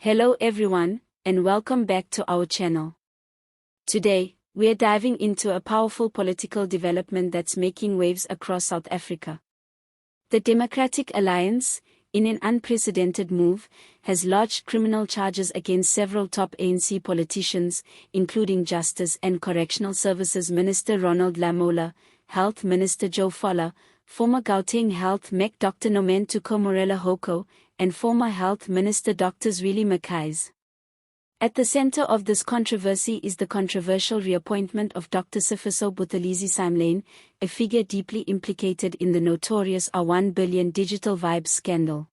Hello everyone, and welcome back to our channel. Today, we are diving into a powerful political development that's making waves across South Africa. The Democratic Alliance, in an unprecedented move, has lodged criminal charges against several top ANC politicians, including Justice and Correctional Services Minister Ronald Lamola, Health Minister Joe Phaahla, former Gauteng Health MEC Dr. Nomantu Nkomo-Ralehoko, and former Health Minister Dr. Zweli Mkhize. At the center of this controversy is the controversial reappointment of Dr. Sifiso Buthelezi Simelane, a figure deeply implicated in the notorious R1 billion digital vibes scandal.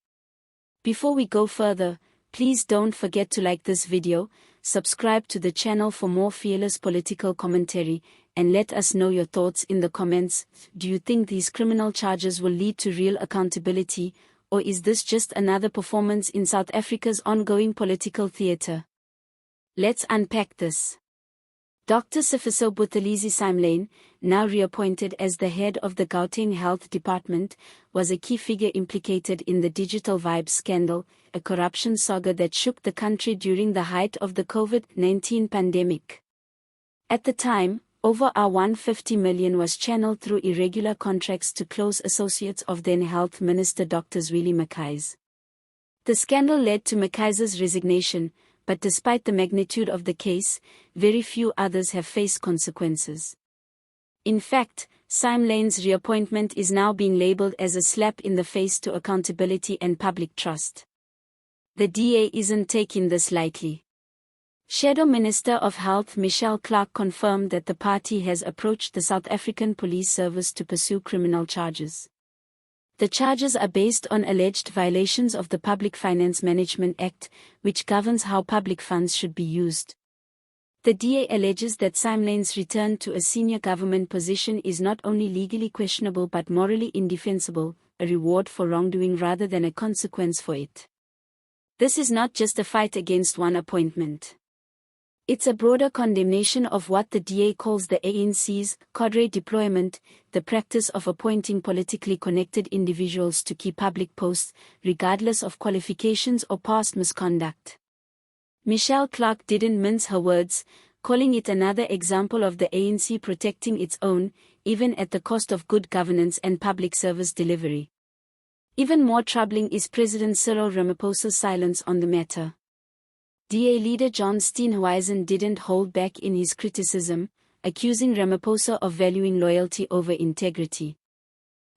Before we go further, please don't forget to like this video, subscribe to the channel for more fearless political commentary, and let us know your thoughts in the comments. Do you think these criminal charges will lead to real accountability, or is this just another performance in South Africa's ongoing political theatre? Let's unpack this. Dr. Sifiso Buthelezi Simelane, now reappointed as the head of the Gauteng Health Department, was a key figure implicated in the digital vibes scandal, a corruption saga that shook the country during the height of the COVID-19 pandemic. At the time, over R150 million was channeled through irregular contracts to close associates of then Health Minister Dr. Zweli Mkhize. The scandal led to Mkhize's resignation, but despite the magnitude of the case, very few others have faced consequences. In fact, Simelane's reappointment is now being labeled as a slap in the face to accountability and public trust. The DA isn't taking this lightly. Shadow Minister of Health Michelle Clarke confirmed that the party has approached the South African Police Service to pursue criminal charges. The charges are based on alleged violations of the Public Finance Management Act, which governs how public funds should be used. The DA alleges that Simelane's return to a senior government position is not only legally questionable but morally indefensible, a reward for wrongdoing rather than a consequence for it. This is not just a fight against one appointment. It's a broader condemnation of what the DA calls the ANC's Cadre deployment, the practice of appointing politically connected individuals to key public posts, regardless of qualifications or past misconduct. Michelle Clarke didn't mince her words, calling it another example of the ANC protecting its own, even at the cost of good governance and public service delivery. Even more troubling is President Cyril Ramaphosa's silence on the matter. DA leader John Steenhuisen didn't hold back in his criticism, accusing Ramaphosa of valuing loyalty over integrity.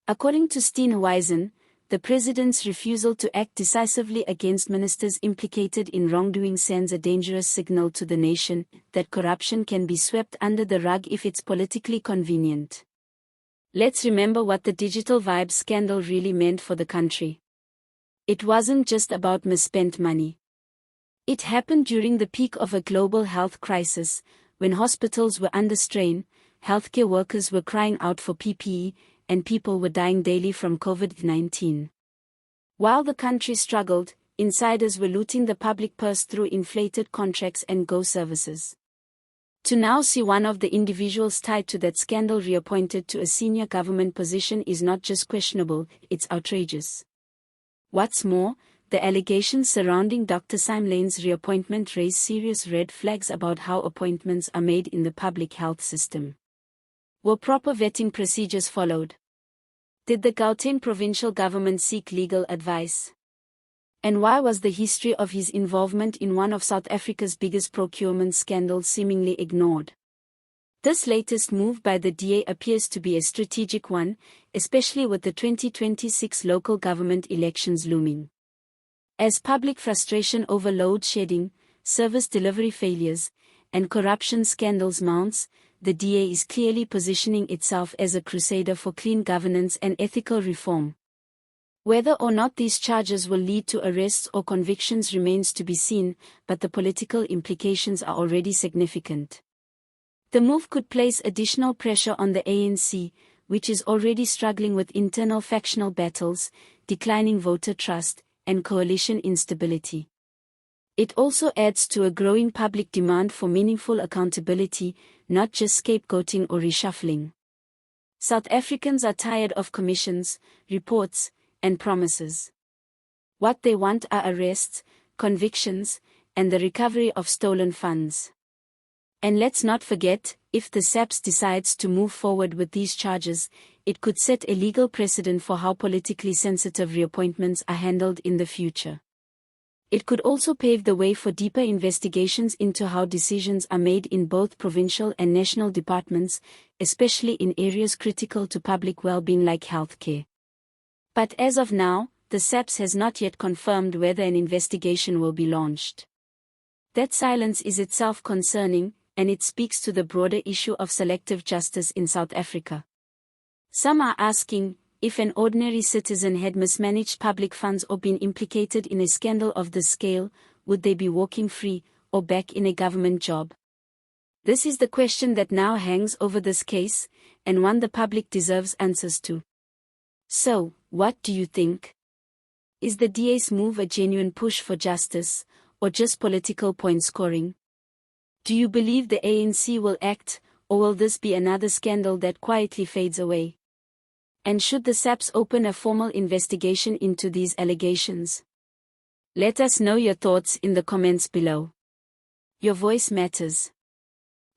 According to Steenhuisen, the president's refusal to act decisively against ministers implicated in wrongdoing sends a dangerous signal to the nation that corruption can be swept under the rug if it's politically convenient. Let's remember what the digital vibes scandal really meant for the country. It wasn't just about misspent money. It happened during the peak of a global health crisis, when hospitals were under strain, healthcare workers were crying out for PPE, and people were dying daily from COVID-19. While the country struggled, insiders were looting the public purse through inflated contracts and go services. To now see one of the individuals tied to that scandal reappointed to a senior government position is not just questionable, it's outrageous. What's more, the allegations surrounding Dr. Simelane's reappointment raise serious red flags about how appointments are made in the public health system. Were proper vetting procedures followed? Did the Gauteng provincial government seek legal advice? And why was the history of his involvement in one of South Africa's biggest procurement scandals seemingly ignored? This latest move by the DA appears to be a strategic one, especially with the 2026 local government elections looming. As public frustration over load shedding, service delivery failures, and corruption scandals mounts, the DA is clearly positioning itself as a crusader for clean governance and ethical reform. Whether or not these charges will lead to arrests or convictions remains to be seen, but the political implications are already significant. The move could place additional pressure on the ANC, which is already struggling with internal factional battles, declining voter trust, and coalition instability. It also adds to a growing public demand for meaningful accountability, not just scapegoating or reshuffling. South Africans are tired of commissions, reports, and promises. What they want are arrests, convictions, and the recovery of stolen funds. And let's not forget, if the SAPS decides to move forward with these charges, it could set a legal precedent for how politically sensitive reappointments are handled in the future. It could also pave the way for deeper investigations into how decisions are made in both provincial and national departments, especially in areas critical to public well-being like healthcare. But as of now, the SAPS has not yet confirmed whether an investigation will be launched. That silence is itself concerning, and it speaks to the broader issue of selective justice in South Africa. Some are asking, if an ordinary citizen had mismanaged public funds or been implicated in a scandal of this scale, would they be walking free, or back in a government job? This is the question that now hangs over this case, and one the public deserves answers to. So, what do you think? Is the DA's move a genuine push for justice, or just political point scoring? Do you believe the ANC will act, or will this be another scandal that quietly fades away? And should the SAPS open a formal investigation into these allegations? Let us know your thoughts in the comments below. Your voice matters.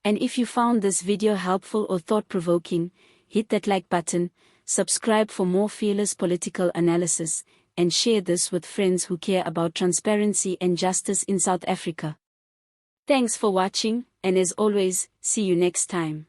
And if you found this video helpful or thought-provoking, hit that like button, subscribe for more fearless political analysis, and share this with friends who care about transparency and justice in South Africa. Thanks for watching, and as always, see you next time.